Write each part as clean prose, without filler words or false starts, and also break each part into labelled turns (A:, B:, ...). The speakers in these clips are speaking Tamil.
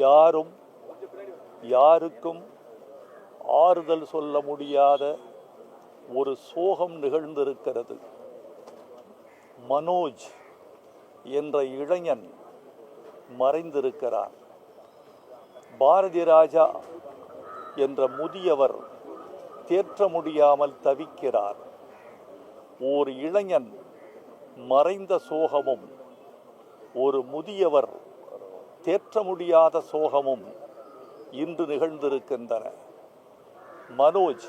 A: யாரும் யாருக்கும் ஆறுதல் சொல்ல முடியாத ஒரு சோகம் நிகழ்ந்திருக்கிறது. மனோஜ் என்ற இளைஞன் மறைந்திருக்கிறார். பாரதி ராஜா என்ற முதியவர் தேற்ற முடியாமல் தவிக்கிறார். ஓர் இளைஞன் மறைந்த சோகமும் ஒரு முதியவர் தேற்ற முடியாத சோகமும் இன்று நிகழ்ந்திருக்கின்றன. மனோஜ்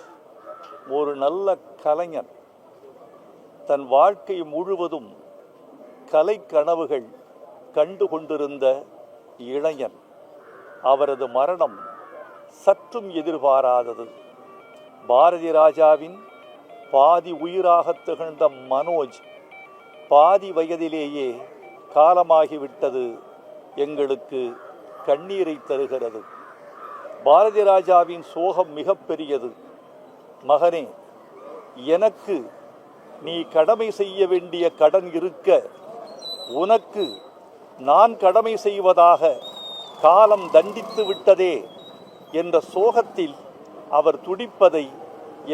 A: ஒரு நல்ல கலைஞன். தன் வாழ்க்கை முழுவதும் கலை கனவுகள் கண்டு கொண்டிருந்த இளைஞன். அவரது மரணம் சற்றும் எதிர்பாராதது. பாரதி ராஜாவின் பாதி உயிராக திகழ்ந்த மனோஜ் பாதி வயதிலேயே காலமாகிவிட்டது எங்களுக்கு கண்ணீரை தருகிறது. பாரதி ராஜாவின் சோகம் மிக பெரியது. மகனே, எனக்கு நீ கடமை செய்ய வேண்டிய கடன் இருக்க உனக்கு நான் கடமை செய்வதாக காலம் தண்டித்து விட்டதே என்ற சோகத்தில் அவர் துடிப்பதை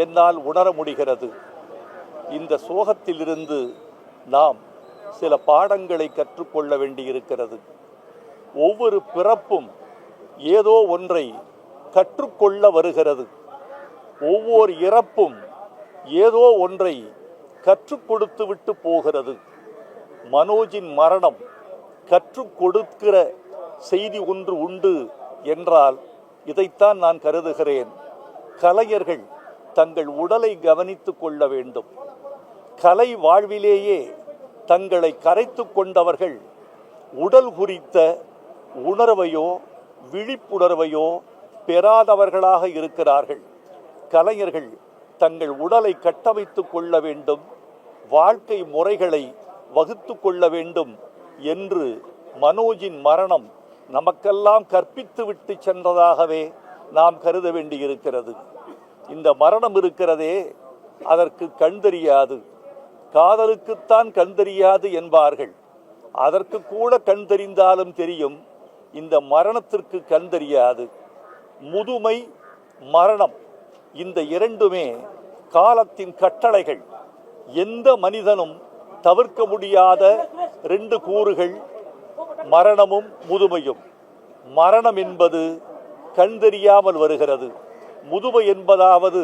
A: என்னால் உணர முடிகிறது. இந்த சோகத்திலிருந்து நாம் சில பாடங்களை கற்றுக்கொள்ள வேண்டியிருக்கிறது. ஒவ்வொரு பிறப்பும் ஏதோ ஒன்றை கற்றுக்கொள்ள வருகிறது. ஒவ்வொரு இறப்பும் ஏதோ ஒன்றை கற்றுக் கொடுத்து விட்டு போகிறது. மனோஜின் மரணம் கற்றுக் கொடுக்கிற செய்தி ஒன்று உண்டு என்றால் இதைத்தான் நான் கருதுகிறேன். கலைஞர்கள் தங்கள் உடலை கவனித்துக் கொள்ள வேண்டும். கலை வாழ்விலேயே தங்களை கரைத்து கொண்டவர்கள் உடல் குறித்த உணர்வையோ விழிப்புணர்வையோ பெறாதவர்களாக இருக்கிறார்கள். கலைஞர்கள் தங்கள் உடலை கட்டமைத்துக் கொள்ள வேண்டும், வாழ்க்கை முறைகளை வகுத்து கொள்ள வேண்டும் என்று மனோஜின் மரணம் நமக்கெல்லாம் கற்பித்து விட்டு சென்றதாகவே நாம் கருத வேண்டியிருக்கிறது. இந்த மரணம் இருக்கிறதே, அதற்கு கண் தெரியாது. காதலுக்குத்தான் கண் தெரியாது என்பார்கள். அதற்கு கூட கண் தெரிந்தாலும் தெரியும், இந்த மரணத்திற்கு கண் தெரியாது. முதுமை, மரணம், இந்த இரண்டுமே காலத்தின் கட்டளைகள். எந்த மனிதனும் தவிர்க்க முடியாத ரெண்டு கூறுகள் மரணமும் முதுமையும். மரணம் என்பது கண் தெரியாமல் வருகிறது. முதுமை என்பதாவது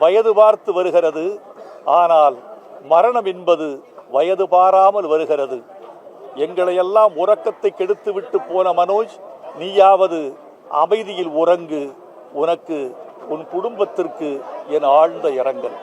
A: வயது பார்த்து வருகிறது. ஆனால் மரணம் என்பது வயது பாராமல் வருகிறது. எங்களையெல்லாம் உறக்கத்தை கெடுத்துவிட்டு போன மனோஜ், நீயாவது அமைதியில் உறங்கு. உனக்கு, உன் குடும்பத்திற்கு என் ஆழ்ந்த இரங்கல்.